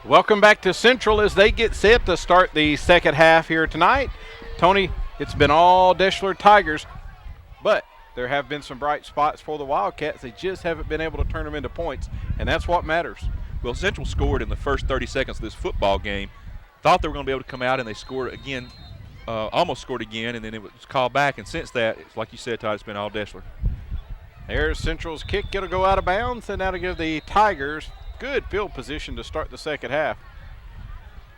Welcome back to Central as they get set to start the second half here tonight. Tony, it's been all Deshler Tigers, but there have been some bright spots for the Wildcats. They just haven't been able to turn them into points, and that's what matters. Well, Central scored in the first 30 seconds of this football game. Thought they were going to be able to come out, and they scored again, almost scored again, and then it was called back. And since that, it's like you said, Todd, it's been all Deshler. There's Central's kick. It'll go out of bounds, and that'll give the Tigers good field position to start the second half.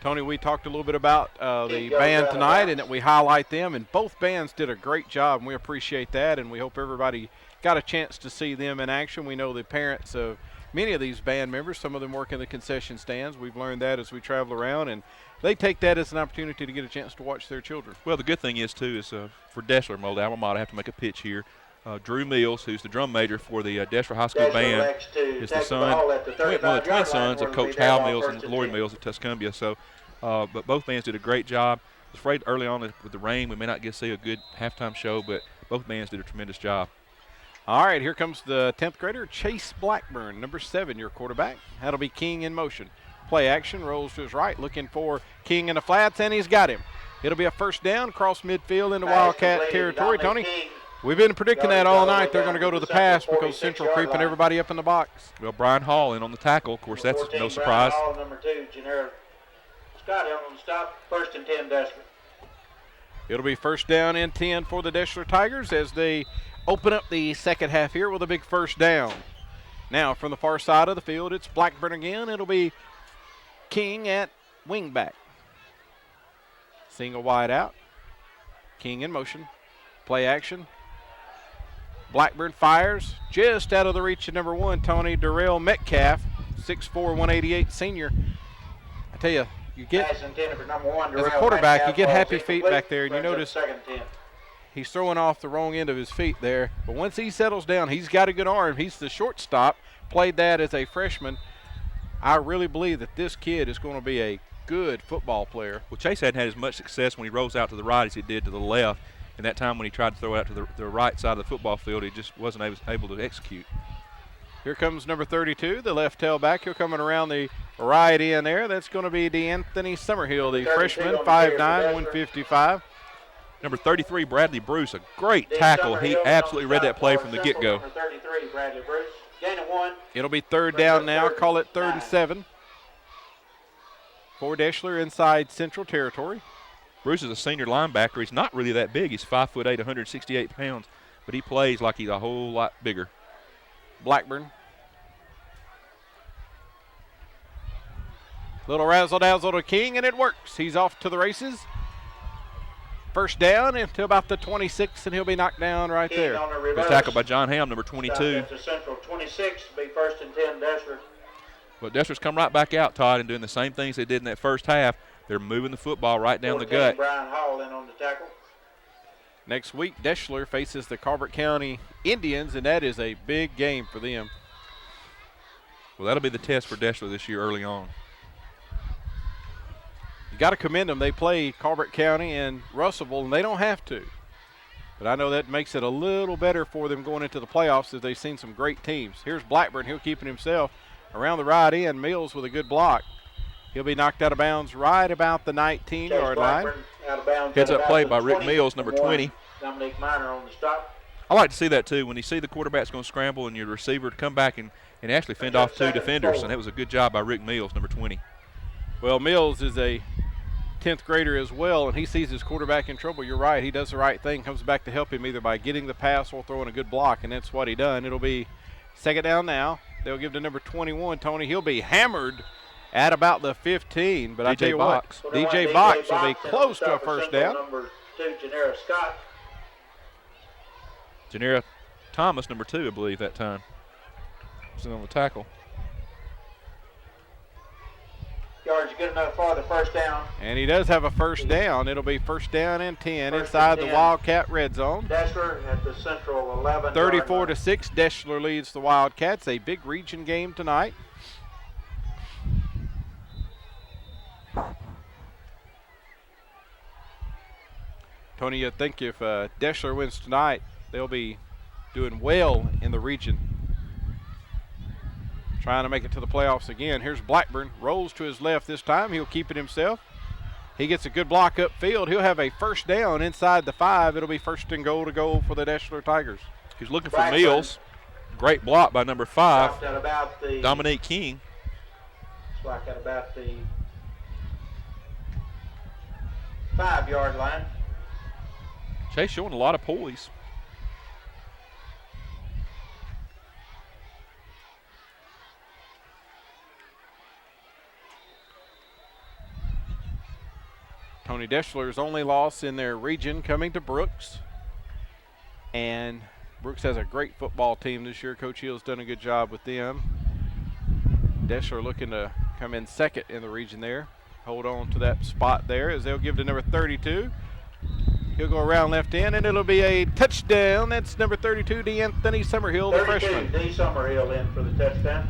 Tony, we talked a little bit about the band tonight and that we highlight them, and both bands did a great job, and we appreciate that, and we hope everybody got a chance to see them in action. We know the parents of many of these band members, some of them work in the concession stands. We've learned that as we travel around, and they take that as an opportunity to get a chance to watch their children. Well, the good thing is, too, is for Deshler, the alma mater, I have to make a pitch here. Drew Mills, who's the drum major for the Deshler High School Band, is the son, one of the twin sons of Coach Hal Mills and Lloyd Mills at Tuscumbia. So, but both bands did a great job. I was afraid early on with the rain we may not get to see a good halftime show, but both bands did a tremendous job. All right, here comes the 10th grader, Chase Blackburn, number 7, your quarterback. That'll be King in motion. Play action, rolls to his right, looking for King in the flats, and he's got him. It'll be a first down, cross midfield into Wildcat territory. Tony, we've been predicting that all night. They're going to go to the pass because Central creeping everybody up in the box. Well, Brian Hall in on the tackle. Of course, that's no surprise. Hall, number 2, Janera Scott on the stop, first and 10 Deshler. It'll be first down and 10 for the Deshler Tigers as they open up the second half here with a big first down. Now from the far side of the field, it's Blackburn again. It'll be King at wingback. Single wide out. King in motion. Play action. Blackburn fires just out of the reach of number 1, Tony Darrell Metcalf, 6'4", 188 senior. I tell you, you get, as a quarterback, you get happy feet back there, and you notice he's throwing off the wrong end of his feet there. But once he settles down, he's got a good arm. He's the shortstop, played that as a freshman. I really believe that this kid is going to be a good football player. Well, Chase hadn't had as much success when he rolls out to the right as he did to the left. And that time when he tried to throw it out to the right side of the football field, he just wasn't able to execute. Here comes number 32, the left tailback. He'll coming around the right end there. That's going to be DeAnthony Summerhill, the freshman, 5'9", 155. Number 33, Bradley Bruce, a great tackle. He absolutely read that play from the get-go. Number 33, Bradley Bruce. Gain of 1. It'll be third down now. Call it 3rd and 7. For Deshler inside Central territory. Bruce is a senior linebacker. He's not really that big. He's 5'8", 168 pounds, but he plays like he's a whole lot bigger. Blackburn. Little razzle-dazzle to King, and it works. He's off to the races. First down into about the 26, and he'll be knocked down right King there. Good tackle by John Ham, number 22. Central 26, be first and 10 Deshler. But Deshler's come right back out, Todd, and doing the same things they did in that first half. They're moving the football right down the gut. Brian Hall in on the tackle. Next week, Deshler faces the Colbert County Indians, and that is a big game for them. Well, that'll be the test for Deshler this year early on. You got to commend them. They play Colbert County and Russellville, and they don't have to. But I know that makes it a little better for them going into the playoffs as they've seen some great teams. Here's Blackburn. He'll keep it himself around the right end. Mills with a good block. He'll be knocked out of bounds right about the 19-yard line. Heads up play by Rick Mills, number 20. Dominique Minor on the stop. I like to see that, too. When you see the quarterback's going to scramble and your receiver to come back and actually fend off 2 defenders. And that was a good job by Rick Mills, number 20. Well, Mills is a 10th grader as well, and he sees his quarterback in trouble. You're right. He does the right thing, comes back to help him either by getting the pass or throwing a good block, and that's what he done. It'll be second down now. They'll give to number 21, Tony. He'll be hammered at about the 15, but I tell you what, DJ Box will be close to a first down. Number 2, Janera Scott. Janera Thomas, number 2, I believe, that time. Was on the tackle. Yards good enough for the first down. And he does have a first down. It'll be first down and 10 inside the Wildcat red zone. Deshler at the Central 11. 34-6, Deshler leads the Wildcats. A big region game tonight. Tony, I think if Deshler wins tonight, they'll be doing well in the region. trying to make it to the playoffs again. Here's Blackburn, rolls to his left this time. He'll keep it himself. He gets a good block upfield. He'll have a first down inside the 5. It'll be first and goal to go for the Deshler Tigers. He's looking for Mills. Great block by number 5, Dominique King. It's like at about the 5-yard line. Chase showing a lot of poise. Tony Deshler's only loss in their region coming to Brooks. And Brooks has a great football team this year. Coach Hill's done a good job with them. Deshler looking to come in second in the region there. Hold on to that spot there as they'll give to number 32. He'll go around left end, and it'll be a touchdown. That's number 32, D'Anthony Summerhill, the freshman. D. Summerhill in for the touchdown.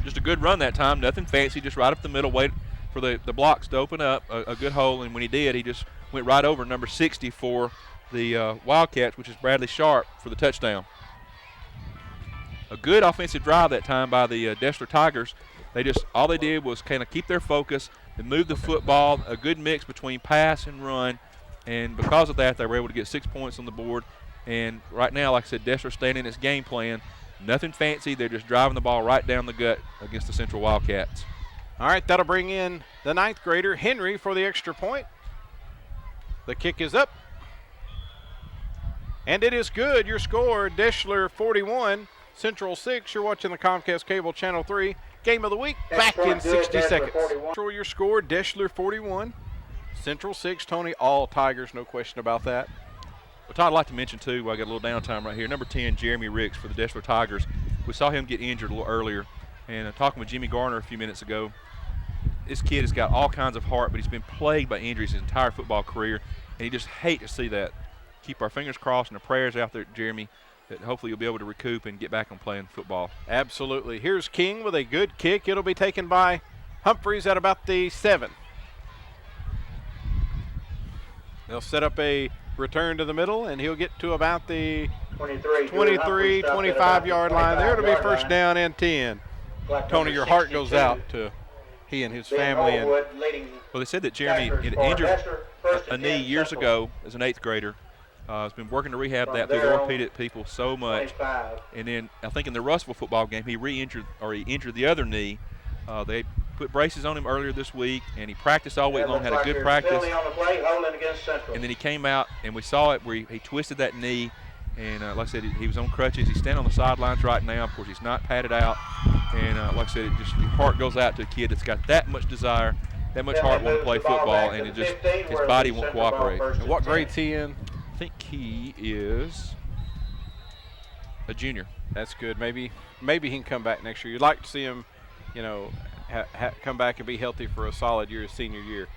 Just a good run that time. Nothing fancy, just right up the middle. Wait for the blocks to open up, a good hole, and when he did, he just went right over number 60 for the Wildcats, which is Bradley Sharp, for the touchdown. A good offensive drive that time by the Deshler Tigers. All they did was kind of keep their focus and move the football, a good mix between pass and run, and because of that, they were able to get 6 points on the board. And right now, like I said, Deshler staying in its game plan. Nothing fancy. They're just driving the ball right down the gut against the Central Wildcats. All right, that'll bring in the 9th grader, Henry, for the extra point. The kick is up. And it is good. Your score, Deshler 41, Central 6. You're watching the Comcast Cable Channel 3 Game of the Week back in 60 seconds. Your score, Deshler 41, Central 6. Tony, all Tigers, no question about that. Well, Todd, I'd like to mention, too, I got a little downtime right here. Number 10, Jeremy Ricks for the Deshler Tigers. We saw him get injured a little earlier. And talking with Jimmy Garner a few minutes ago, this kid has got all kinds of heart, but he's been plagued by injuries his entire football career, and he just hate to see that. Keep our fingers crossed and our prayers out there, Jeremy, that hopefully you'll be able to recoup and get back on playing football. Absolutely. Here's King with a good kick. It'll be taken by Humphreys at about the 7. They'll set up a return to the middle, and he'll get to about the 23, 25-yard line. There it'll be first down and 10. Tony, your heart goes out to he and his family. And well, they said that Jeremy had injured a knee years ago as an 8th grader. Has been working to rehab that through the orthopedic people so much. And then I think in the Russellville football game, he injured the other knee. They put braces on him earlier this week, and he practiced all week long, had a good practice. And then he came out, and we saw it where he twisted that knee. And like I said, he was on crutches. He's standing on the sidelines right now. Of course, he's not padded out. And like I said, your heart goes out to a kid that's got that much desire, that much heart want to play football, and his body won't cooperate. And what grade's he in? I think he is a junior. That's good. Maybe he can come back next year. You'd like to see him, come back and be healthy for a solid year, his senior year.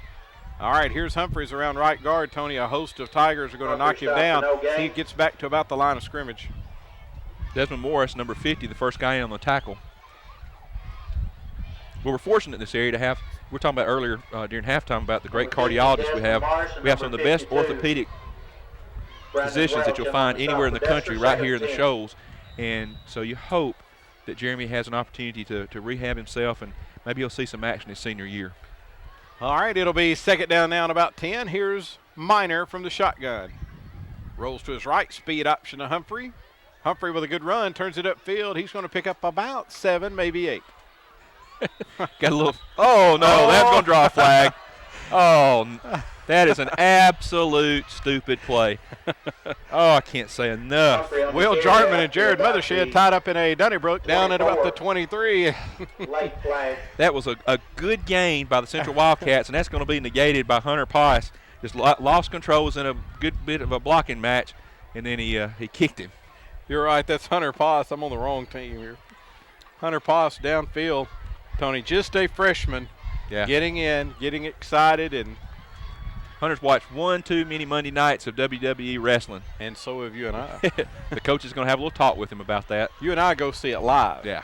All right, here's Humphreys around right guard. Tony, a host of Tigers are going to knock him down. He gets back to about the line of scrimmage. Desmond Morris, number 50, the first guy in on the tackle. Well, we're fortunate in this area to have, we were talking about earlier during halftime about the great cardiologists we have. We have some of the best orthopedic physicians that you'll find anywhere in the country right here in the Shoals. And so you hope that Jeremy has an opportunity to rehab himself, and maybe he'll see some action his senior year. All right, it'll be second down now and about 10. Here's Miner from the shotgun. Rolls to his right, speed option to Humphrey. Humphrey with a good run, turns it upfield. He's going to pick up about 7, maybe 8. Got a little, oh no, that's going to draw a flag. Oh, that is an absolute stupid play. Oh, I can't say enough. Will Jartman and Jared Mothershed tied up in a Donnybrook down at about the 23. That was a good gain by the Central Wildcats, and that's going to be negated by Hunter Pice. Just lost control, was in a good bit of a blocking match, and then he kicked him. You're right, that's Hunter Pice. I'm on the wrong team here. Hunter Pice downfield. Tony, just a freshman, getting in, getting excited, and Hunter's watched one too many Monday nights of WWE wrestling. And so have you and I. The coach is going to have a little talk with him about that. You and I go see it live. Yeah.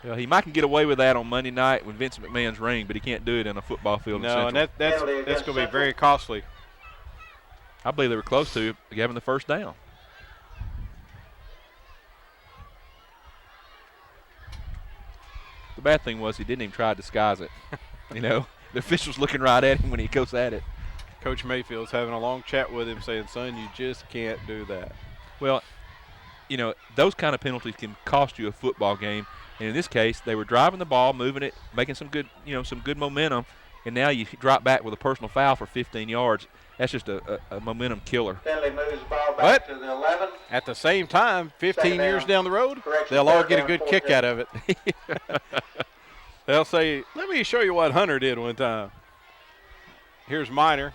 Well, he might can get away with that on Monday night with Vincent McMahon's ring, but he can't do it in a football field. No, and that's going to be very costly. I believe they were close to having the first down. The bad thing was he didn't even try to disguise it. You know, the official's looking right at him when he goes at it. Coach Mayfield's having a long chat with him saying, son, you just can't do that. Well, you know, those kind of penalties can cost you a football game. And in this case, they were driving the ball, moving it, making some good momentum, and now you drop back with a personal foul for 15 yards. That's just a momentum killer. Penalty moves the ball back to the 11. At the same time, 15 years down the road, Correction, they'll all third get a down, good 4 kick out of it. They'll say, let me show you what Hunter did one time. Here's Minor.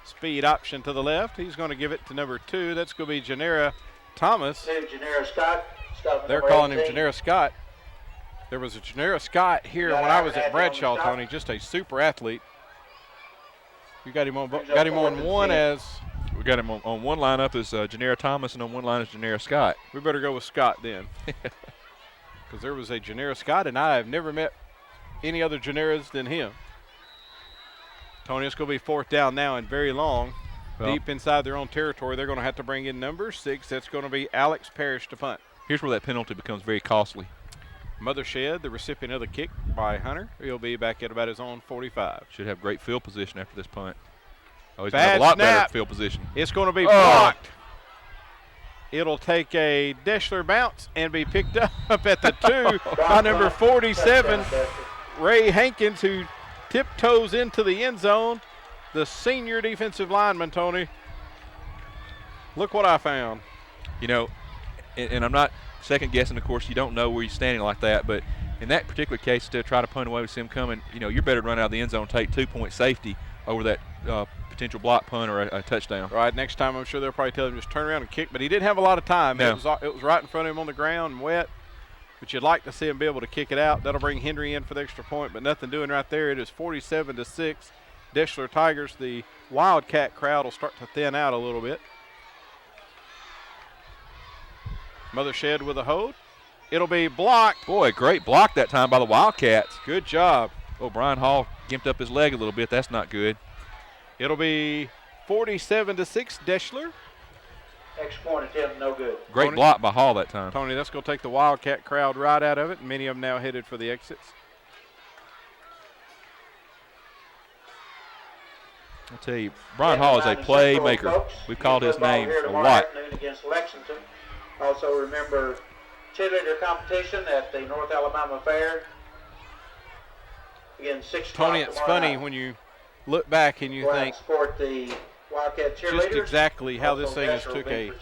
Speed option to the left. He's going to give it to number 2. That's going to be Janera Thomas. Janera Scott. They're calling him Janera Scott. There was a Janera Scott here when I was at Bradshaw, Tony, just a super athlete. You got him on one as we got him on one lineup as Janera Thomas, and on one line is Janera Scott. We better go with Scott then, because there was a Janera Scott, and I have never met any other Janeras than him. Tony, it's going to be 4th down now and very long. Well, deep inside their own territory. They're going to have to bring in number 6. That's going to be Alex Parrish to punt. Here's where that penalty becomes very costly. Mothershed, the recipient of the kick by Hunter, he'll be back at about his own 45. Should have great field position after this punt. Oh, he's going to Bad have a lot snap. better field position. It's going to be blocked. It'll take a Deshler bounce and be picked up at the 2 by number 47, Ray Hankins, who tiptoes into the end zone. The senior defensive lineman, Tony. Look what I found. You know, and I'm not second guessing, of course, you don't know where you're standing like that, but in that particular case, to try to punt away with him coming, you know, you're better to run out of the end zone, take 2-point safety over that potential block punt or a touchdown. Right, next time I'm sure they'll probably tell him just turn around and kick, but he didn't have a lot of time. No. It was right in front of him on the ground and wet, but you'd like to see him be able to kick it out. That'll bring Henry in for the extra point, but nothing doing right there. It is 47-6. Deshler Tigers. The Wildcat crowd will start to thin out a little bit. Mothershed with a hold. It'll be blocked. Boy, great block that time by the Wildcats. Good job. Oh, Brian Hall gimped up his leg a little bit. That's not good. It'll be 47-6 Deshler. Extra point attempt, no good. Great Tony, block by Hall that time. Tony, that's going to take the Wildcat crowd right out of it, and many of them now headed for the exits. I'll tell you, Brian Hall is a playmaker. We've called his name a lot. Against Lexington. Also remember cheerleader competition at the North Alabama Fair. Again, 6 o'clock Tony, it's funny night. when you look back and you think support the Wildcat cheerleaders. just exactly how this thing has took a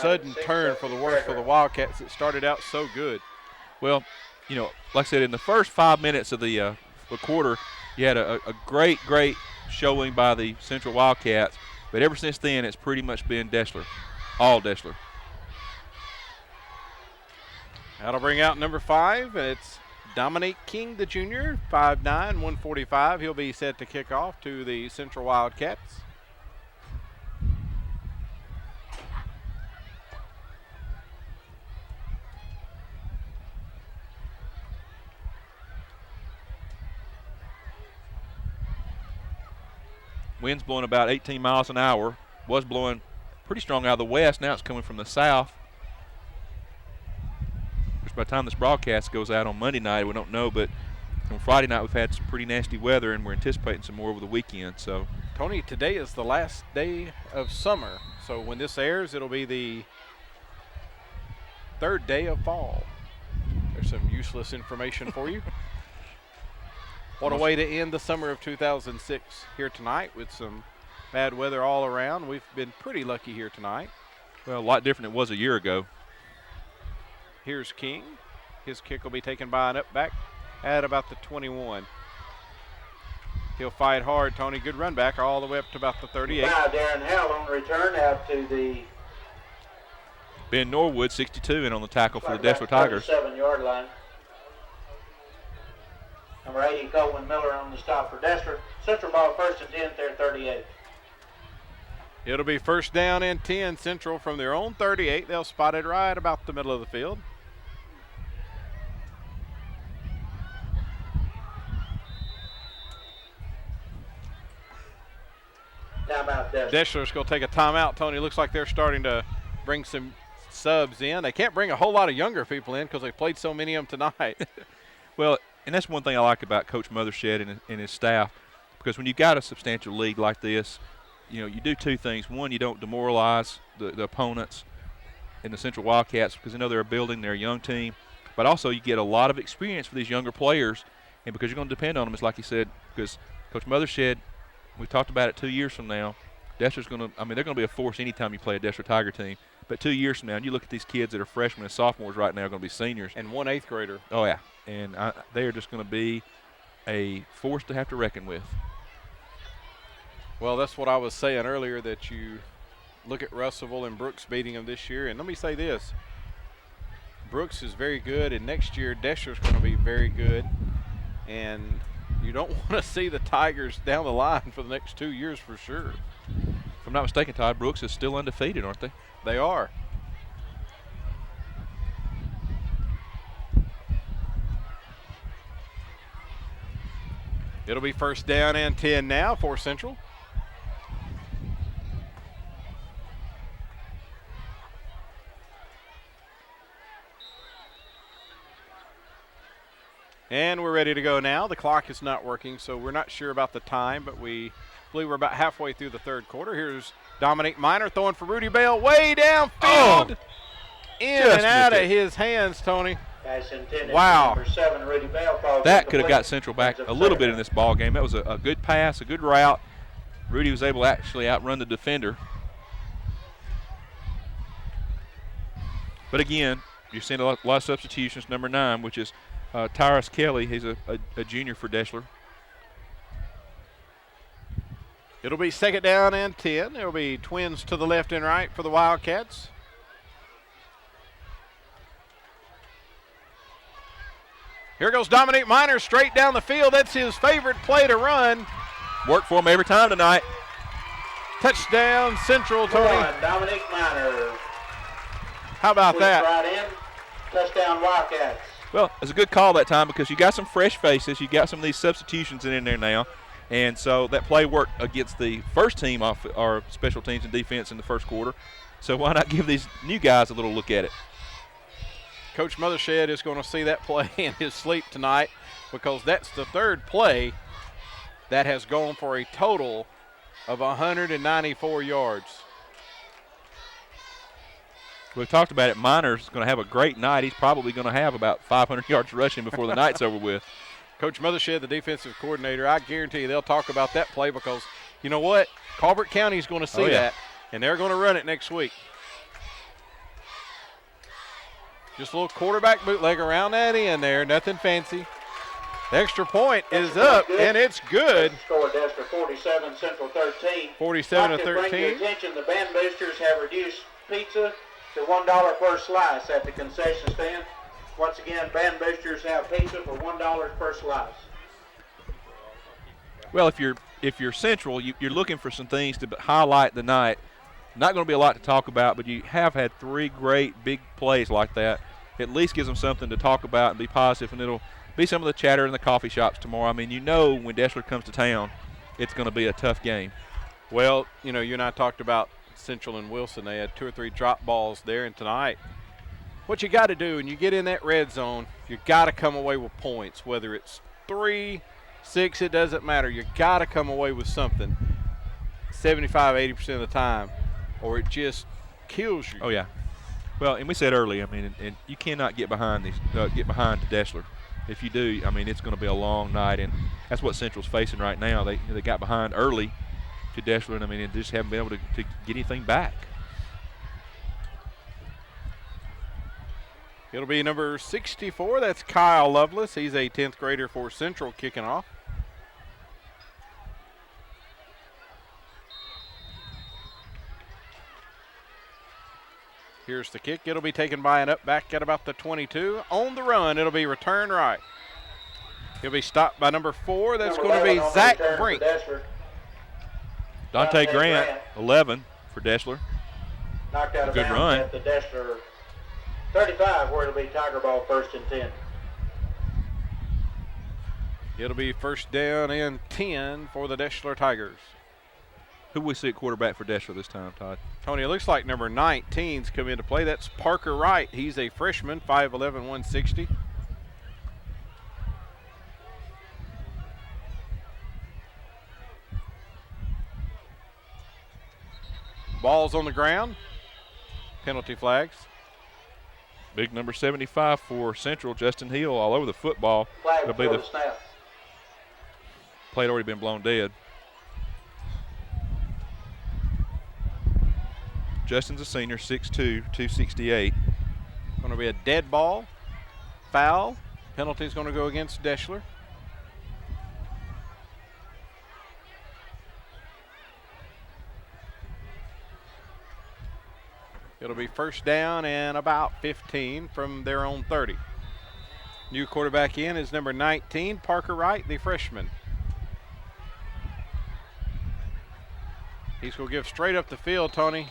sudden turn for the worse for the Wildcats. It started out so good. Well, you know, like I said, in the first 5 minutes of the quarter, you had a great showing by the Central Wildcats, but ever since then, it's pretty much been Deshler, all Deshler. That'll bring out number 5, and it's Dominique King, the junior, 5'9", 145. He'll be set to kick off to the Central Wildcats. Wind's blowing about 18 miles an hour. Was blowing pretty strong out of the west. Now it's coming from the south. By the time this broadcast goes out on Monday night, we don't know, but on Friday night we've had some pretty nasty weather, and we're anticipating some more over the weekend. So, Tony, today is the last day of summer, so when this airs, it'll be the 3rd day of fall. There's some useless information for you. What a way to end the summer of 2006 here tonight with some bad weather all around. We've been pretty lucky here tonight. well, a lot different than it was a year ago. Here's King. His kick will be taken by an up back at about the 21. He'll fight hard, Tony. Good run back all the way up to about the 38. Now Darren Howell on return out to the Ben Norwood, 62, and on the tackle for the Deshler Tigers. 7-yard line. Number 80, Coleman Miller on the stop for Deshler. Central ball 1st and 10, their 38. It'll be 1st down and 10 Central from their own 38. They'll spot it right about the middle of the field. Timeout, Deshler. Deshler's going to take a timeout, Tony. Looks like they're starting to bring some subs in. They can't bring a whole lot of younger people in because they played so many of them tonight. Well, and that's one thing I like about Coach Mothershed and his staff, because when you've got a substantial league like this, you do two things. One, you don't demoralize the opponents in the Central Wildcats because they're building their young team, but also you get a lot of experience for these younger players, and because you're going to depend on them, it's like you said, because Coach Mothershed, we talked about it 2 years from now, Deshler's going to – they're going to be a force anytime you play a Deshler Tiger team. But 2 years from now, and you look at these kids that are freshmen and sophomores right now are going to be seniors. And one 8th grader. Oh, yeah. And they are just going to be a force to have to reckon with. Well, that's what I was saying earlier, that you look at Russellville and Brooks beating them this year. And let me say this. Brooks is very good, and next year Deshler's going to be very good. And you don't want to see the Tigers down the line for the next 2 years for sure. If I'm not mistaken, Todd, Brooks is still undefeated, aren't they? They are. It'll be first down and 10 now for Central. And we're ready to go now. The clock is not working, so we're not sure about the time, but we believe we're about halfway through the third quarter. Here's Dominic Minor throwing for Rudy Bell way downfield. Oh, in and out of his hands, Tony. Wow. That could have got Central back a little bit in this ball game. That was a good pass, a good route. Rudy was able to actually outrun the defender. But again, you're seeing a lot of substitutions. Number 9, which is Tyrus Kelly. He's a junior for Deshler. It'll be second down and 10. It'll be twins to the left and right for the Wildcats. Here goes Dominic Minor straight down the field. That's his favorite play to run. Worked for him every time tonight. Touchdown Central, Tony. Dominic Minor. How about that? Right in. Touchdown Wildcats. Well, it's a good call that time because you got some fresh faces. You got some of these substitutions in there now. And so that play worked against the first team off our special teams and defense in the first quarter. So why not give these new guys a little look at it? Coach Mothershed is going to see that play in his sleep tonight because that's the third play that has gone for a total of 194 yards. We've talked about it. Minor's going to have a great night. He's probably going to have about 500 yards rushing before the night's over with. Coach Mothershed, the defensive coordinator, I guarantee you they'll talk about that play because you know what? Colbert County is going to see that, and they're going to run it next week. Just a little quarterback bootleg around that end there, nothing fancy. The extra point is up, and it's good. Score Deshler 47, Central 13. 47 to 13. Bring your attention, the band boosters have reduced pizza to $1 per slice at the concession stand. Once again, band boosters have pizza for $1 per slice. Well, if you're Central, you're looking for some things to highlight the night. Not going to be a lot to talk about, but you have had 3 great big plays like that. At least gives them something to talk about and be positive, and it'll be some of the chatter in the coffee shops tomorrow. I mean, when Deshler comes to town, it's going to be a tough game. Well, you and I talked about Central and Wilson. They had 2 or 3 drop balls there, and tonight, what you got to do when you get in that red zone, you got to come away with points, whether it's 3, 6, it doesn't matter. You got to come away with something 75-80% of the time, or it just kills you. Oh, yeah. Well, and we said earlier, and you cannot get behind Deshler. If you do, it's going to be a long night, and that's what Central's facing right now. They got behind early to Deshler, and they just haven't been able to get anything back. It'll be number 64. That's Kyle Lovelace. He's a 10th grader for Central kicking off. Here's the kick. It'll be taken by an up back at about the 22. On the run, it'll be returned right. He'll be stopped by number 4. That's going to be Zach Brink. Dante Grant, 11 for Deshler. Knocked out of good bounds run. at the Deshler 35, where it'll be Tiger ball, 1st and 10. It'll be first down and 10 for the Deshler Tigers. Who we see at quarterback for Deshler this time, Todd? Tony, it looks like number 19's come into play. That's Parker Wright. He's a freshman, 5'11", 160. Ball's on the ground. Penalty flags. Big number 75 for Central, Justin Hill, all over the football. Flag It'll be for the snap. play had already been blown dead. Justin's a senior, 6'2", 268. Going to be a dead ball. Foul. Penalty's going to go against Deshler. It'll be first down and about 15 from their own 30. New quarterback in is number 19, Parker Wright, the freshman. He's going to give straight up the field, Tony.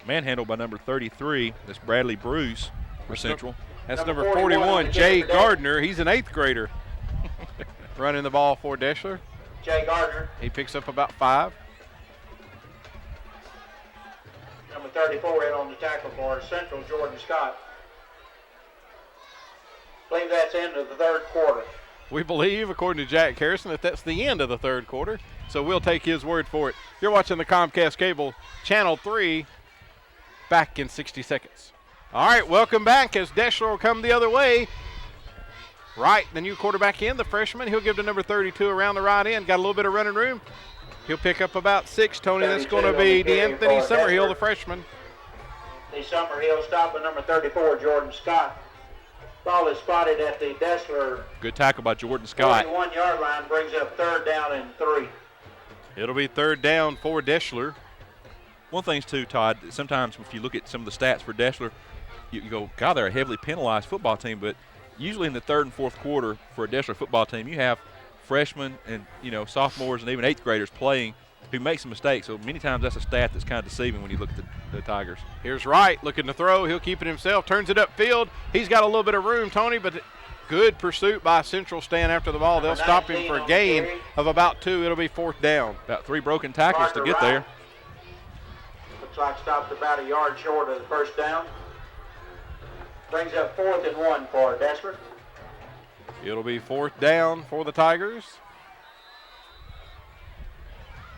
Manhandled by number 33. That's Bradley Bruce for Central. That's number 41, Jay Gardner. He's an 8th grader. Running the ball for Deshler. Jay Gardner. He picks up about 5. Number 34 in on the tackle for Central, Jordan Scott. I believe that's the end of the third quarter. We believe, according to Jack Harrison, that that's the end of the third quarter. So we'll take his word for it. You're watching the Comcast Cable Channel 3. Back in 60 seconds. All right, welcome back as Deshler will come the other way. Wright, the new quarterback in, the freshman. He'll give to number 32 around the right end. Got a little bit of running room. He'll pick up about 6, Tony. That's going to be D'Anthony Summerhill, the freshman. The Summerhill stop by number 34, Jordan Scott. Ball is spotted at the Deshler. Good tackle by Jordan Scott. 41-yard line, brings up third down and 3. It'll be third down for Deshler. One thing, too, Todd, sometimes if you look at some of the stats for Deshler, you go, God, they're a heavily penalized football team, but usually in the third and fourth quarter for a Deshler football team, you have freshmen and, sophomores and even 8th graders playing who make some mistakes. So many times that's a stat that's kind of deceiving when you look at the Tigers. Here's Wright looking to throw. He'll keep it himself, turns it upfield. He's got a little bit of room, Tony, but good pursuit by Central staying after the ball. They'll stop him for a gain of about 2. It'll be fourth down. About 3 broken tackles to get there. Looks like stopped about a yard short of the first down. Brings up 4th and 1 for Deshler. It'll be fourth down for the Tigers.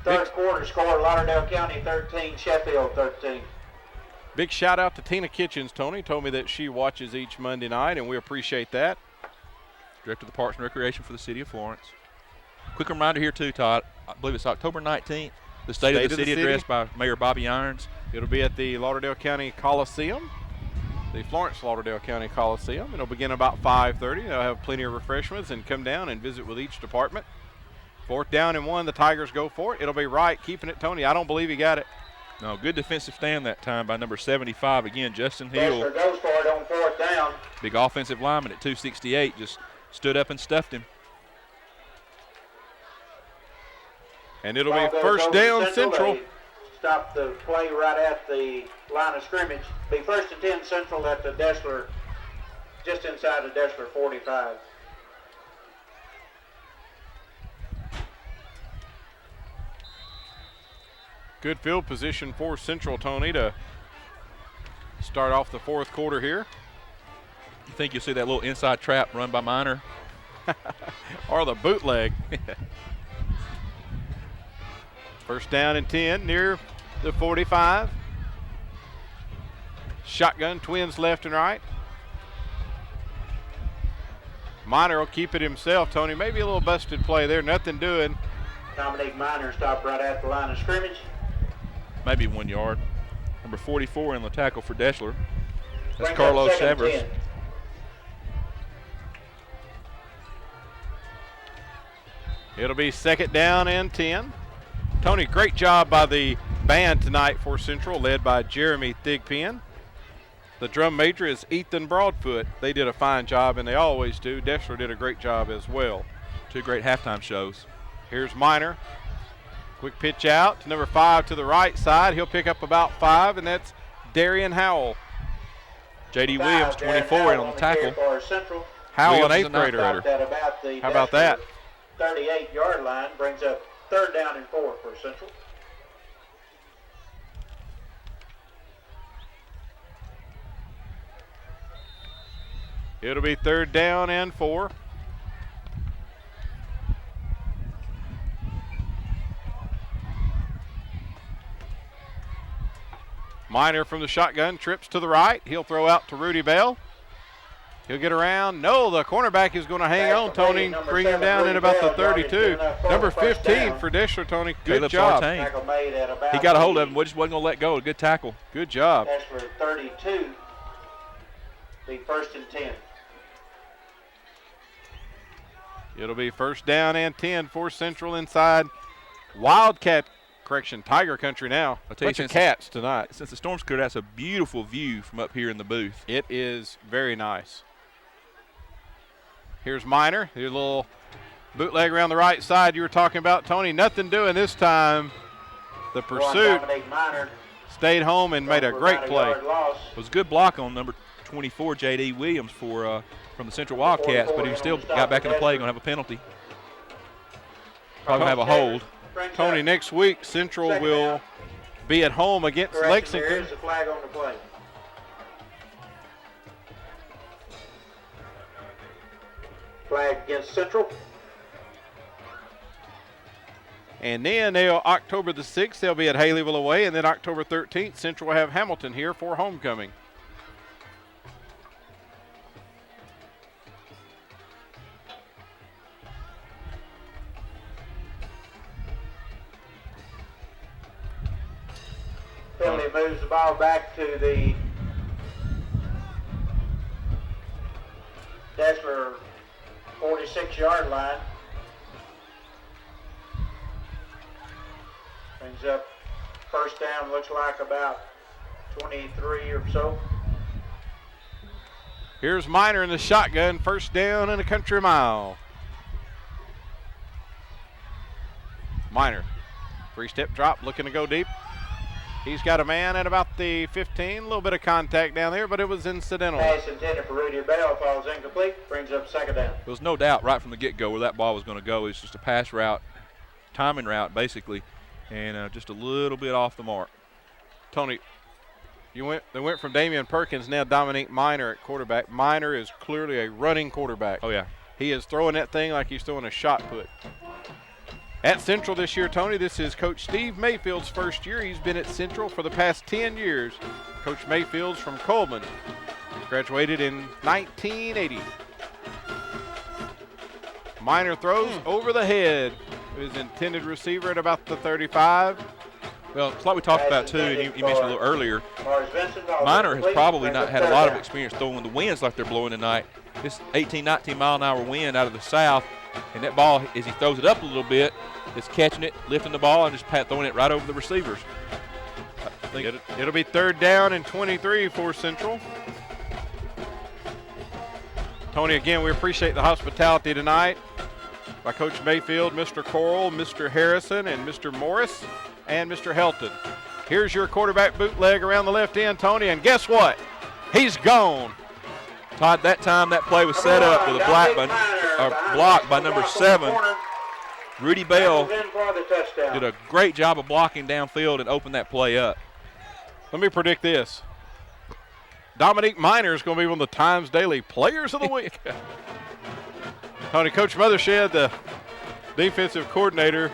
Third quarter score, Lauderdale County 13, Sheffield 13. Big shout out to Tina Kitchens, Tony. Told me that she watches each Monday night, and we appreciate that. Director of the Parks and Recreation for the City of Florence. Quick reminder here, too, Todd. I believe it's October 19th. The State of the City address by Mayor Bobby Irons. It'll be at the Lauderdale County Coliseum, the Florence Lauderdale County Coliseum. It'll begin about 5:30. They'll have plenty of refreshments and come down and visit with each department. Fourth down and 1. The Tigers go for it. It'll be Wright keeping it, Tony. I don't believe he got it. No, good defensive stand that time by number 75. Again, Justin Hill. Deshler goes for it on 4th down. Big offensive lineman at 268 just stood up and stuffed him. And it'll be first down Central. Stop the play right at the line of scrimmage. Be first and 10 Central at the Deshler, just inside the Deshler 45. Good field position for Central, Tony, to start off the fourth quarter here. You think you'll see that little inside trap run by Minor? Or the bootleg. First down and 10 near the 45. Shotgun, twins left and right. Minor will keep it himself, Tony. Maybe a little busted play there, nothing doing. Dominique Minor stopped right at the line of scrimmage. Maybe 1 yard. Number 44 in the tackle for Deshler. That's Brings up Carlos second and Severs. 10. It'll be second down and 10. Tony, great job by the band tonight for Central, led by Jeremy Thigpen. The drum major is Ethan Broadfoot. They did a fine job, and they always do. Deshler did a great job as well. 2 great halftime shows. Here's Minor. Quick pitch out to number 5 to the right side. He'll pick up about 5, and that's Darian Howell. J.D. Williams, 24 in on the tackle. Howell, Williams an is 8th grader. Stopped at about the How about that? 38-yard line, brings up third down and 4 for Central. It'll be third down and 4. Minor from the shotgun trips to the right. He'll throw out to Rudy Bell. He'll get around. No, the cornerback is going to hang on, Tony. Bring him down in about the 32. Number 15 for Deshler, Tony. Good job. He got a hold of him. We just wasn't going to let go. Good tackle. Good job. Deshler 32. Be first and 10. It'll be first down and 10 for Central inside Wildcat. Correction, Tiger Country now. I'll tell you, bunch of cats tonight. Since the storm's cleared, that's a beautiful view from up here in the booth. It is very nice. Here's Minor. Here's a little bootleg around the right side you were talking about, Tony. Nothing doing this time. The pursuit stayed home and made a great play. It was a good block on number 24, J.D. Williams, from the Central Wildcats, but he still got back in the play. Going to have a penalty. Probably have a hold. Tony, next week Central will be at home against Lexington. There is a flag on the play. Flag against Central. And then October the 6th, they'll be at Haleyville away, and then October 13th, Central will have Hamilton here for homecoming. Finley moves the ball back to the Deshler 46-yard line. Brings up first down, looks like about 23 or so. Here's Minor in the shotgun, first down and a country mile. Minor, three-step drop, looking to go deep. He's got a man at about the 15, a little bit of contact down there, but it was incidental. Pass intended for Rudy Bell, falls incomplete, brings up second down. There was no doubt right from the get-go where that ball was going to go. It's just a pass route, timing route basically, and just a little bit off the mark. Tony, they went from Damian Perkins, now Dominique Minor at quarterback. Minor is clearly a running quarterback. Oh, yeah. He is throwing that thing like he's throwing a shot put. At Central this year, Tony, this is Coach Steve Mayfield's first year. He's been at Central for the past 10 years. Coach Mayfield's from Coleman. Graduated in 1980. Minor throws over the head of his intended receiver at about the 35. Well, it's like we talked about too, and you mentioned a little earlier, Minor has probably not had a lot of experience throwing the winds like they're blowing tonight. This 18, 19 mile an hour wind out of the south, and that ball, as he throws it up a little bit, is catching it, lifting the ball, and just throwing it right over the receivers. I think it'll be third down and 23 for Central. Tony, again, we appreciate the hospitality tonight by Coach Mayfield, Mr. Coral, Mr. Harrison, and Mr. Morris, and Mr. Helton. Here's your quarterback bootleg around the left end, Tony, and guess what? He's gone. Todd, that time that play was set up with a block by number 7. Rudy Bell did a great job of blocking downfield and opened that play up. Let me predict this. Dominique Minor is going to be one of the Times Daily Players of the Week. Tony, Coach Mothershed, the defensive coordinator,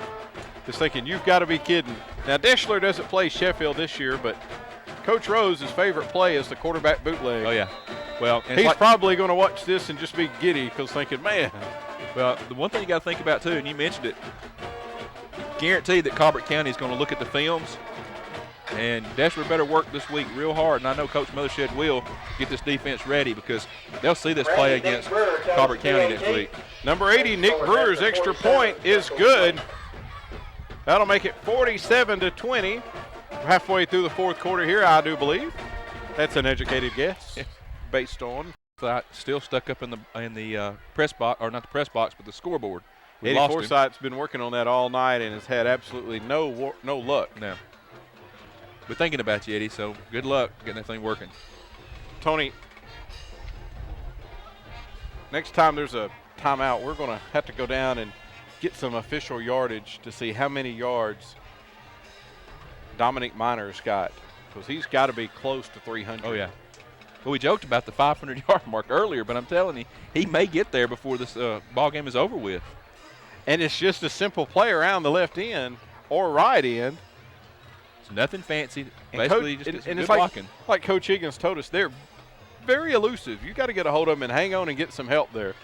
is thinking, you've got to be kidding. Now, Deshler doesn't play Sheffield this year, but Coach Rose's favorite play is the quarterback bootleg. Oh, yeah. Well, he's probably going to watch this and just be giddy because thinking, man. Well, the one thing you got to think about, too, and you mentioned it, guaranteed that Colbert County is going to look at the films, and Deshler better work this week real hard, and I know Coach Mothershed will get this defense ready because they'll see this play against Colbert County next week. Number 80, Nick Brewer's extra point is good. That'll make it 47-20. Halfway through the fourth quarter here, I do believe. That's an educated guess based on. Still stuck up in the press box, or not the press box, but the scoreboard. We Eddie lost him. Forsythe's been working on that all night and has had absolutely no luck. No. We're thinking about you, Eddie, so good luck getting that thing working. Tony, next time there's a timeout, we're going to have to go down and get some official yardage to see how many yards Dominic Minor's got, because he's got to be close to 300. Oh, yeah. Well, we joked about the 500-yard mark earlier, but I'm telling you, he may get there before this ball game is over with. And it's just a simple play around the left end or right end. It's nothing fancy. And Basically, Coach, just and good it's blocking. like Coach Higgins told us, they're very elusive. You got to get a hold of them and hang on and get some help there.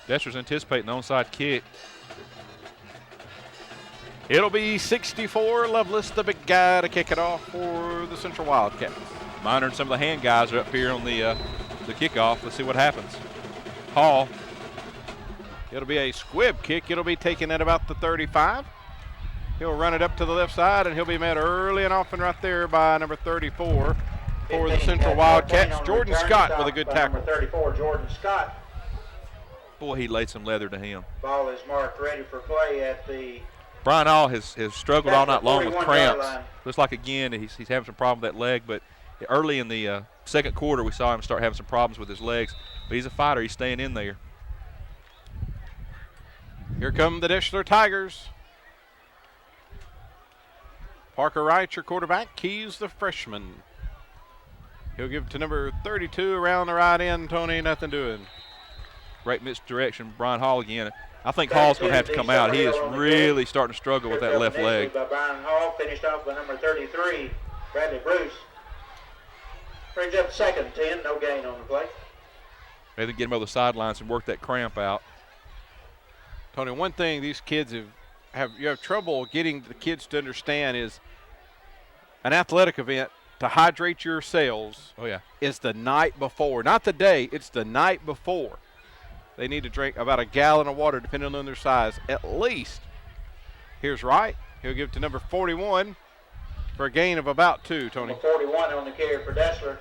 Deshler's anticipating the onside kick. It'll be 64. Lovelace, the big guy, to kick it off for the Central Wildcats. Minor and some of the hand guys are up here on the kickoff. Let's see what happens. Hall. It'll be a squib kick. It'll be taken at about the 35. He'll run it up to the left side, and he'll be met early and often right there by number 34 for the Central Wildcats. Jordan Scott with a good tackle. Number 34, Jordan Scott. Boy, he laid some leather to him. Ball is marked ready for play at the Brian Hall has struggled all night long with 41-yard cramps. line. Looks like, again, he's having some problem with that leg, but early in the second quarter, we saw him start having some problems with his legs. But he's a fighter. He's staying in there. Here come the Deshler Tigers. Parker Wright, your quarterback. Keys, the freshman. He'll give it to number 32 around the right end. Tony, nothing doing. Great misdirection. Brian Hall again. I think Hall's going to have to come out. He is really starting to struggle with that left leg. By Brian Hall, finished off by number 33, Bradley Bruce. Brings up second 10, no gain on the play. Maybe get him over the sidelines and work that cramp out. Tony, one thing these kids you have trouble getting the kids to understand is an athletic event, to hydrate your cells, is the night before. Not the day, it's the night before. They need to drink about a gallon of water, depending on their size, at least. Here's Wright. He'll give it to number 41 for a gain of about 2, Tony. Number 41 on the carry for Deshler.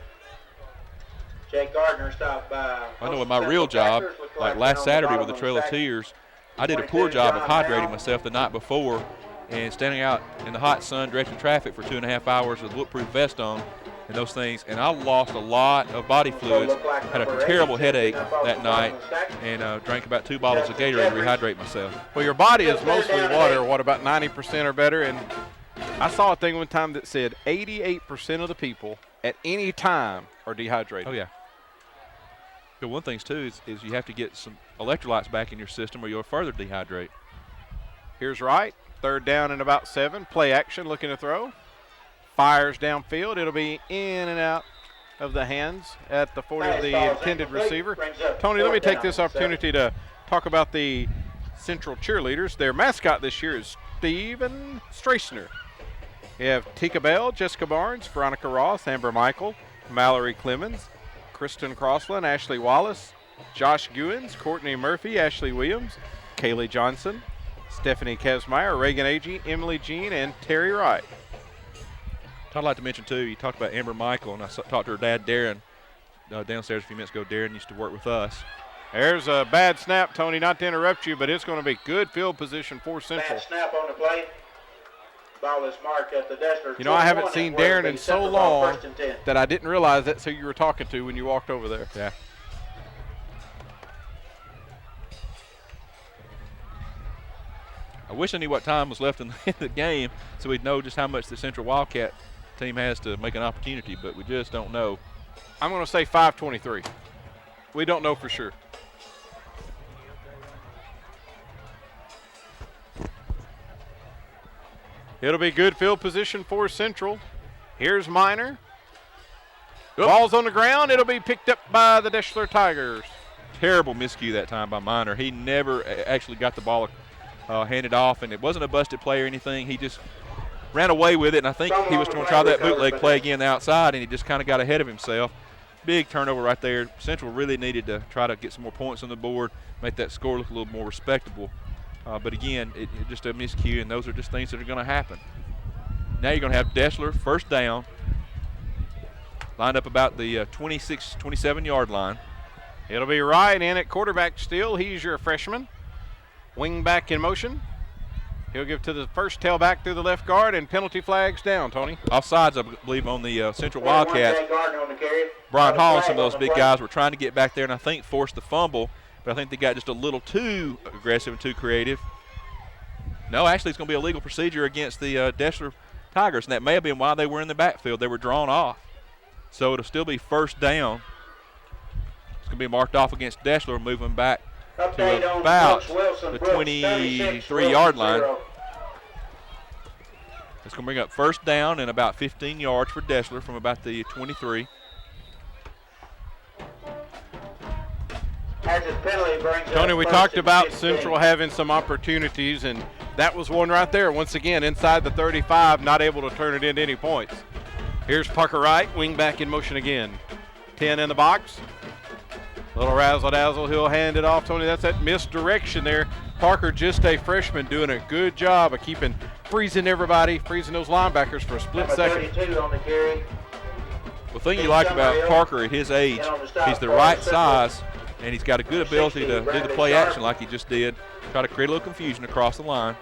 Jake Gardner stopped by. I know in my real job, like last Saturday with the Trail of Tears, I did a poor job of hydrating myself the night before and standing out in the hot sun directing traffic for 2.5 hours with a bulletproof vest on and those things, and I lost a lot of body fluids, had a terrible headache that night, and drank about 2 bottles of Gatorade to rehydrate myself. Well, your body is mostly water, what, about 90% or better? And I saw a thing one time that said 88% of the people at any time are dehydrated. Oh, yeah. But one thing, too, is you have to get some electrolytes back in your system or you'll further dehydrate. Here's Wright, third down and about 7. Play action, looking to throw. Fires downfield. It'll be in and out of the hands at the 40 of the intended receiver. Tony, let me take this opportunity to talk about the Central cheerleaders. Their mascot this year is Steven Strasner. You have Tika Bell, Jessica Barnes, Veronica Ross, Amber Michael, Mallory Clemens, Kristen Crossland, Ashley Wallace, Josh Guins, Courtney Murphy, Ashley Williams, Kaylee Johnson, Stephanie Kesmeyer, Reagan Agee, Emily Jean, and Terry Wright. I'd like to mention, too, you talked about Amber Michael, and I talked to her dad, Darren, downstairs a few minutes ago. Darren used to work with us. There's a bad snap, Tony, not to interrupt you, but it's going to be good field position for Central. Bad snap on the play. Ball is marked at the Deshler. You know, I haven't seen Darren in so long that I didn't realize that's who you were talking to when you walked over there. Yeah. I wish I knew what time was left in the game so we'd know just how much the Central Wildcat team has to make an opportunity, but we just don't know. I'm going to say 5:23. We don't know for sure. It'll be good field position for Central. Here's Minor. Ball's on the ground. It'll be picked up by the Deshler Tigers. Terrible miscue that time by Minor. He never actually got the ball handed off, and it wasn't a busted play or anything. He just ran away with it, and I think he was going to try that bootleg play again outside, and he just kind of got ahead of himself. Big turnover right there. Central really needed to try to get some more points on the board, make that score look a little more respectable. But again, it just a miscue, and those are just things that are going to happen. Now you're going to have Deshler first down, lined up about the 27-yard line. It'll be Wright in at quarterback still. He's your freshman. Wing back in motion. He'll give to the first tailback through the left guard, and penalty flags down, Tony. Offsides, I believe, on the Central Wildcats. Brian Hall and some of those big guys were trying to get back there and I think forced the fumble. but I think they got just a little too aggressive and too creative. No, actually, it's going to be a legal procedure against the Deshler Tigers, and that may have been why they were in the backfield. They were drawn off. So it'll still be first down. It's going to be marked off against Deshler, moving back to about the 23-yard line. It's going to bring up first down and about 15 yards for Deshler from about the 23. Tony, we talked about Central having some opportunities, and that was one right there. Once again, inside the 35, not able to turn it into any points. Here's Parker Wright, wing back in motion again. 10 in the box. Little razzle-dazzle, he'll hand it off. Tony, that's that misdirection there. Parker, just a freshman, doing a good job of freezing everybody, freezing those linebackers for a split second. 32 on the carry. The thing you like about Parker at his age, he's the right size, and he's got a good ability to do the play action like he just did, try to create a little confusion across the line.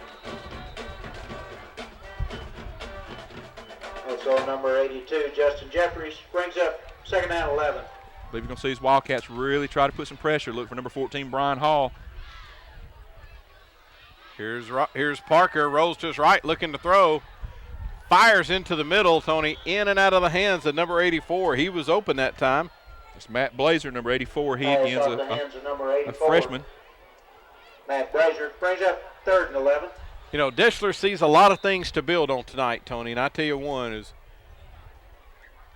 Also number 82, Justin Jeffries, brings up second down 11. I believe you're going to see his Wildcats really try to put some pressure. Look for number 14, Brian Hall. Here's Parker, rolls to his right, looking to throw. Fires into the middle, Tony, in and out of the hands of number 84. He was open that time. It's Matt Blazer, number 84. He again's a freshman. Matt Blazer brings up third and 11. You know, Deshler sees a lot of things to build on tonight, Tony, and I tell you one is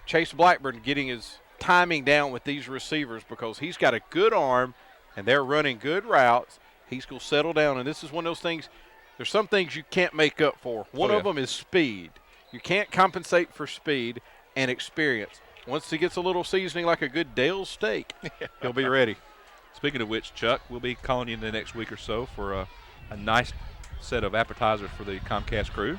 Chase Blackburn getting his timing down with these receivers because he's got a good arm and they're running good routes. He's going to settle down, and this is one of those things. There's some things you can't make up for. One of them is speed. You can't compensate for speed and experience. Once he gets a little seasoning like a good Dale steak, he'll be ready. Speaking of which, Chuck, we'll be calling you in the next week or so for a nice set of appetizers for the Comcast crew.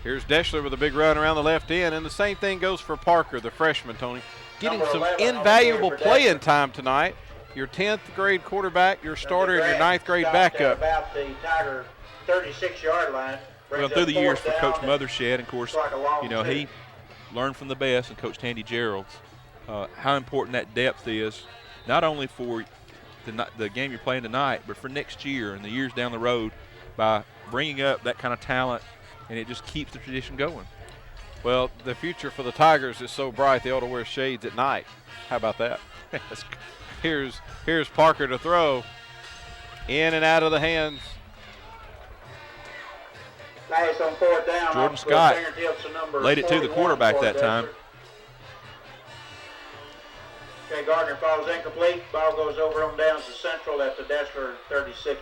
Here's Deshler with a big run around the left end, and the same thing goes for Parker, the freshman, Tony. Getting some invaluable playing time tonight. Your 10th grade quarterback, your starter, and your 9th grade backup. About the Tiger 36-yard line. Well, through the years for Coach Mothershed, of course, you know, he learned from the best, and Coach Tandy Gerald's, how important that depth is, not only for the game you're playing tonight, but for next year and the years down the road by bringing up that kind of talent, and it just keeps the tradition going. Well, the future for the Tigers is so bright they ought to wear shades at night. How about that? Here's Parker to throw. In and out of the hands. Pass on fourth down. Jordan Scott laid it to the quarterback that time. Okay, Gardner falls incomplete. Ball goes over on down to Central at the Deshler 36.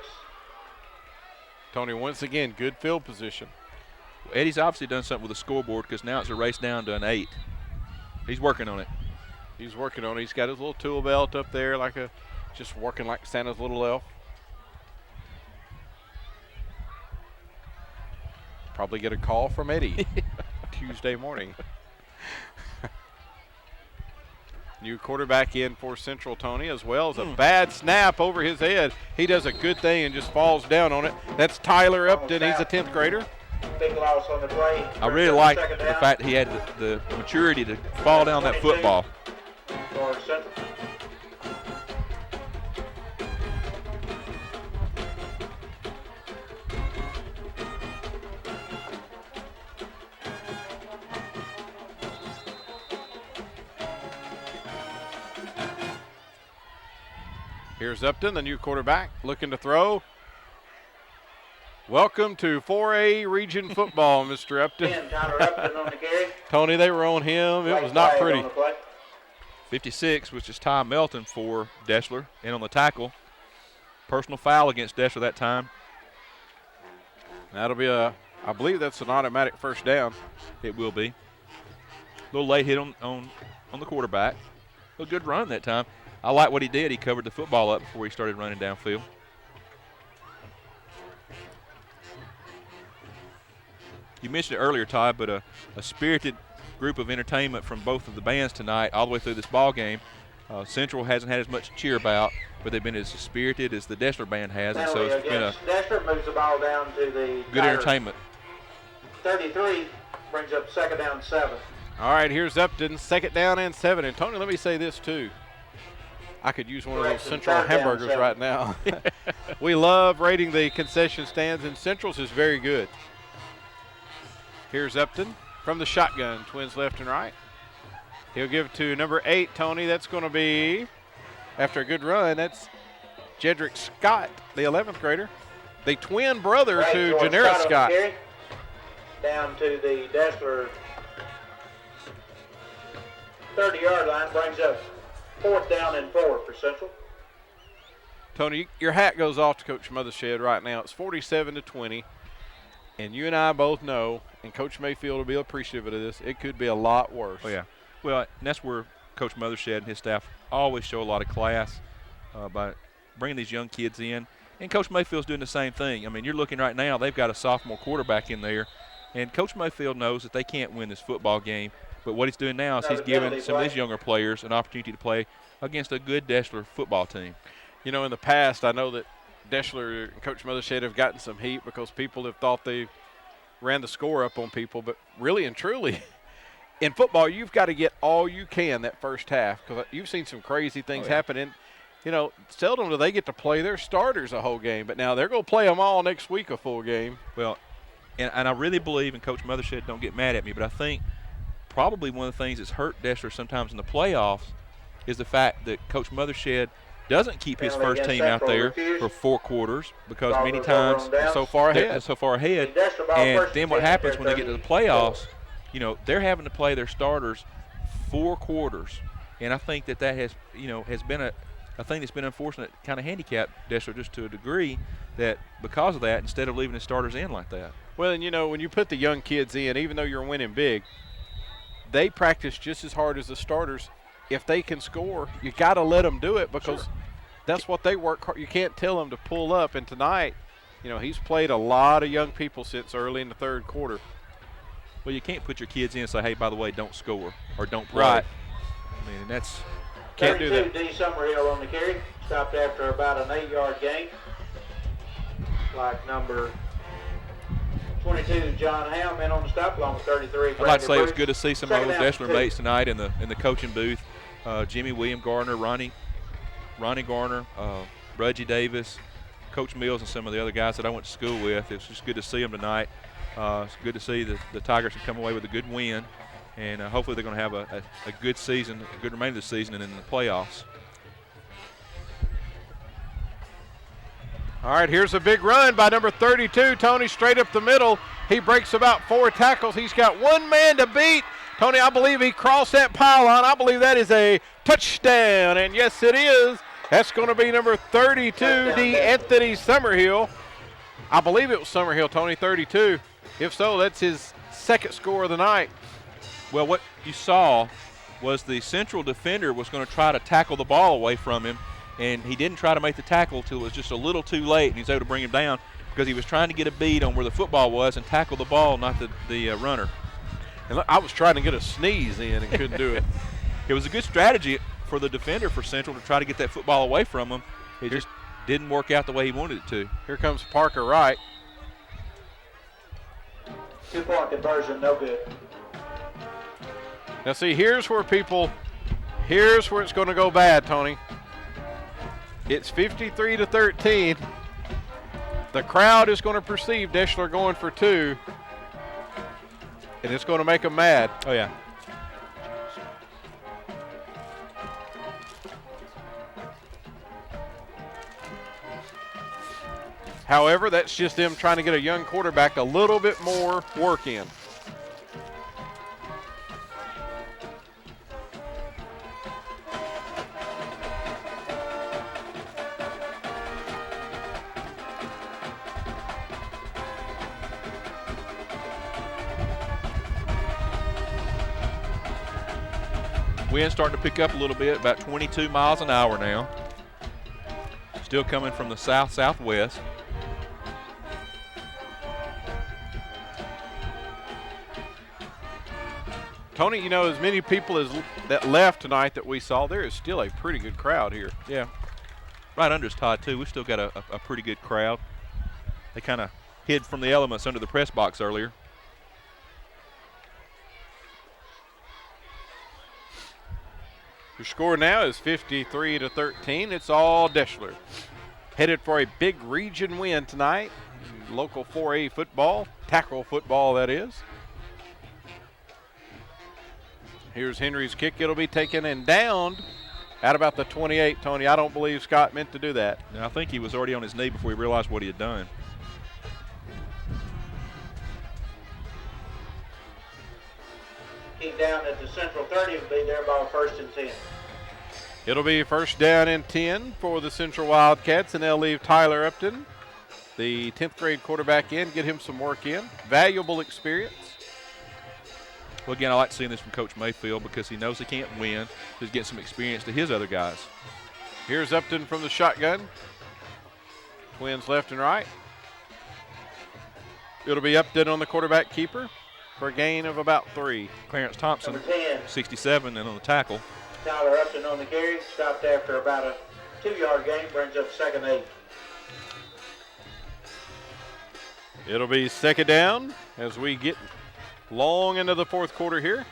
Tony, once again, good field position. Well, Eddie's obviously done something with the scoreboard because now it's a race down to an 8. He's working on it. He's working on it. He's got his little tool belt up there just working like Santa's little elf. Probably get a call from Eddie Tuesday morning. New quarterback in for Central, Tony, as well as a bad snap over his head. He does a good thing and just falls down on it. That's Tyler Upton. He's a 10th grader. Big loss on the play. I really like the fact he had the maturity to fall down that football. For Central. Here's Upton, the new quarterback, looking to throw. Welcome to 4A region football, Mr. Upton. Tyler Upton on the carry. Tony, they were on him. It was not pretty. 56, which is Ty Melton for Deshler, in on the tackle. Personal foul against Deshler that time. That'll be I believe that's an automatic first down. It will be. A little late hit on the quarterback. A good run that time. I like what he did. He covered the football up before he started running downfield. You mentioned it earlier, Todd, but a spirited group of entertainment from both of the bands tonight all the way through this ball game. Central hasn't had as much to cheer about, but they've been as spirited as the Deshler band has, and so it's been a Deshler moves the ball down to the good entertainment. 33 brings up second down 7. All right, here's Upton, second down and 7. And Tony, let me say this too. I could use one of those Correction, Central third down, hamburgers 7. right now. We love rating the concession stands, and Central's is very good. Here's Upton from the shotgun, twins left and right. He'll give it to number 8, Tony. That's going to be, after a good run, that's Jedrick Scott, the 11th grader. The twin brother Right, to George Janera on the Scott. carry. Down to the Deshler 30-yard line, brings up 4th down and 4 for Central. Tony, your hat goes off to Coach Mothershed right now. It's 47-20, and you and I both know, and Coach Mayfield will be appreciative of this, it could be a lot worse. Oh, yeah. Well, and that's where Coach Mothershed and his staff always show a lot of class by bringing these young kids in. And Coach Mayfield's doing the same thing. I mean, you're looking right now, they've got a sophomore quarterback in there, and Coach Mayfield knows that they can't win this football game. But what he's doing now is he's giving some of these younger players an opportunity to play against a good Deshler football team. You know, in the past, I know that Deshler and Coach Mothershed have gotten some heat because people have thought they ran the score up on people. But really and truly, in football, you've got to get all you can that first half because you've seen some crazy things happen. And, you know, seldom do they get to play their starters a whole game. But now they're going to play them all next week a full game. Well, and I really believe, and Coach Mothershed, don't get mad at me, but I think probably one of the things that's hurt Deshler sometimes in the playoffs is the fact that Coach Mothershed doesn't keep his first team out there for 4 quarters because many times So far ahead. they're so far ahead. And then what happens when they get to the playoffs, you know, they're having to play their starters 4 quarters. And I think that has, you know, has been a thing that's been unfortunate, kind of handicapped Deshler just to a degree that because of that, instead of leaving the starters in like that. Well, and, you know, when you put the young kids in, even though you're winning big, they practice just as hard as the starters. If they can score, you got to let them do it because that's what they work hard. You can't tell them to pull up. And tonight, you know, he's played a lot of young people since early in the third quarter. Well, you can't put your kids in and say, hey, by the way, don't score or don't play. Right. I mean, and that's – can't do that. 32, D. Summerhill on the carry. Stopped after about an 8-yard gain. Like number 22, John Ham, in on the stop, along with 33. I'd like to say it was good to see some of Second those down, Deshler 2. mates tonight in the coaching booth. Jimmy William Garner, Ronnie Garner, Budgie Davis, Coach Mills, and some of the other guys that I went to school with. It's just good to see them tonight. It's good to see the Tigers have come away with a good win, and hopefully they're going to have a good season, a good remainder of the season, and in the playoffs. All right, here's a big run by number 32, Tony, straight up the middle. He breaks about 4 tackles. He's got one man to beat. Tony, I believe he crossed that pylon. I believe that is a touchdown, and yes, it is. That's going to be number 32, D. Anthony Summerhill. I believe it was Summerhill, Tony, 32. If so, that's his second score of the night. Well, what you saw was the Central defender was going to try to tackle the ball away from him, and he didn't try to make the tackle until it was just a little too late, and he was able to bring him down because he was trying to get a bead on where the football was and tackle the ball, not the runner. And look, I was trying to get a sneeze in and couldn't do it. It was a good strategy for the defender for Central to try to get that football away from him. It just didn't work out the way he wanted it to. Here comes Parker Wright. 2-point conversion, no good. Now see, here's where it's going to go bad, Tony. It's 53-13. The crowd is going to perceive Deshler going for 2, and it's going to make them mad. Oh, yeah. However, that's just them trying to get a young quarterback a little bit more work in. Wind's starting to pick up a little bit, about 22 miles an hour now. Still coming from the south-southwest. Tony, you know, as many people as that left tonight that we saw, there is still a pretty good crowd here. Yeah. Right under us, Todd, too. We still got a pretty good crowd. They kind of hid from the elements under the press box earlier. Your score now is 53-13. It's all Deshler. Headed for a big region win tonight. Local 4A football, tackle football that is. Here's Henry's kick. It'll be taken and downed at about the 28, Tony. I don't believe Scott meant to do that. Now, I think he was already on his knee before he realized what he had done. Kick down at the Central 30 will be there by 1st and 10. It'll be 1st down and 10 for the Central Wildcats, and they'll leave Tyler Upton, the 10th grade quarterback, in, get him some work in. Valuable experience. Well, again, I like seeing this from Coach Mayfield because he knows he can't win. He's getting some experience to his other guys. Here's Upton from the shotgun. Twins left and right. It'll be Upton on the quarterback keeper for a gain of about 3. Clarence Thompson, Number 10. 67, and on the tackle. Tyler Upton on the carry, stopped after about a 2-yard gain, brings up 2nd and 8. It'll be 2nd down as we get long into the 4th quarter here.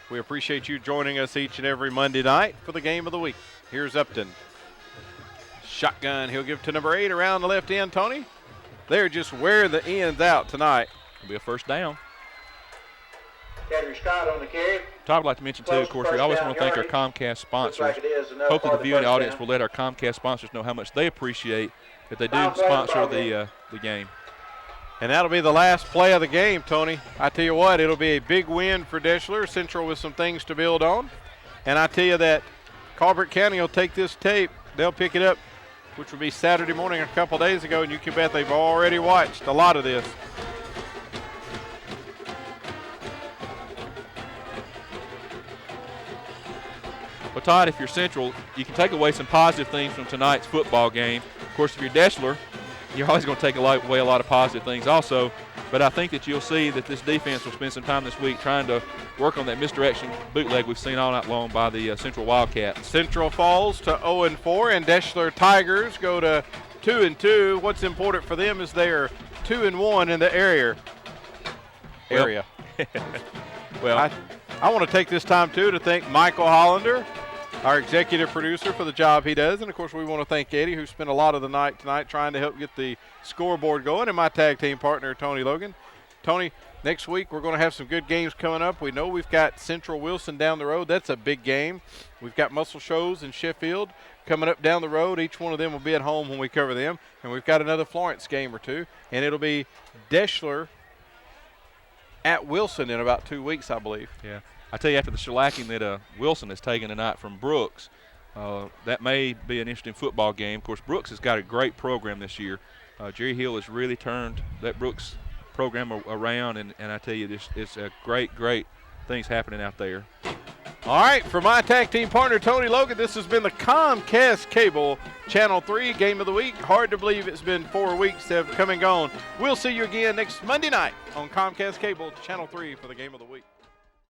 We appreciate you joining us each and every Monday night for the game of the week. Here's Upton. Shotgun, he'll give to number 8 around the left end, Tony. They're just wearing the ends out tonight. It'll be a 1st down. Cadry Scott on the carry. Todd, I'd like to mention, too, of course, we always want to thank our Comcast sponsors. Looks like it is another Hopefully the part viewing of the audience first will let our Comcast sponsors know how much they appreciate that they do Foul play of the sponsor ball the game. And that'll be the last play of the game, Tony. I tell you what, it'll be a big win for Deshler. Central with some things to build on. And I tell you that Colbert County will take this tape. They'll pick it up, which will be Saturday morning a couple days ago, and you can bet they've already watched a lot of this. Well, Todd, if you're Central, you can take away some positive things from tonight's football game. Of course, if you're Deshler, you're always going to take away a lot of positive things also. But I think that you'll see that this defense will spend some time this week trying to work on that misdirection bootleg we've seen all night long by the Central Wildcats. Central falls to 0-4, and Deshler Tigers go to 2-2. What's important for them is they are 2-1 in the area. Well, I want to take this time, too, to thank Michael Hollander, our executive producer, for the job he does. And, of course, we want to thank Eddie, who spent a lot of the night tonight trying to help get the scoreboard going, and my tag team partner, Tony Logan. Tony, next week we're going to have some good games coming up. We know we've got Central Wilson down the road. That's a big game. We've got Muscle Shoals in Sheffield coming up down the road. Each one of them will be at home when we cover them. And we've got another Florence game or two. And it'll be Deshler at Wilson in about 2 weeks, I believe. yeah. I tell you, after the shellacking that Wilson has taken tonight from Brooks, that may be an interesting football game. Of course, Brooks has got a great program this year. Jerry Hill has really turned that Brooks program around, and I tell you, it's a great things happening out there. All right, for my tag team partner, Tony Logan, this has been the Comcast Cable Channel 3 Game of the Week. Hard to believe it's been 4 weeks that have come and gone. We'll see you again next Monday night on Comcast Cable Channel 3 for the Game of the Week.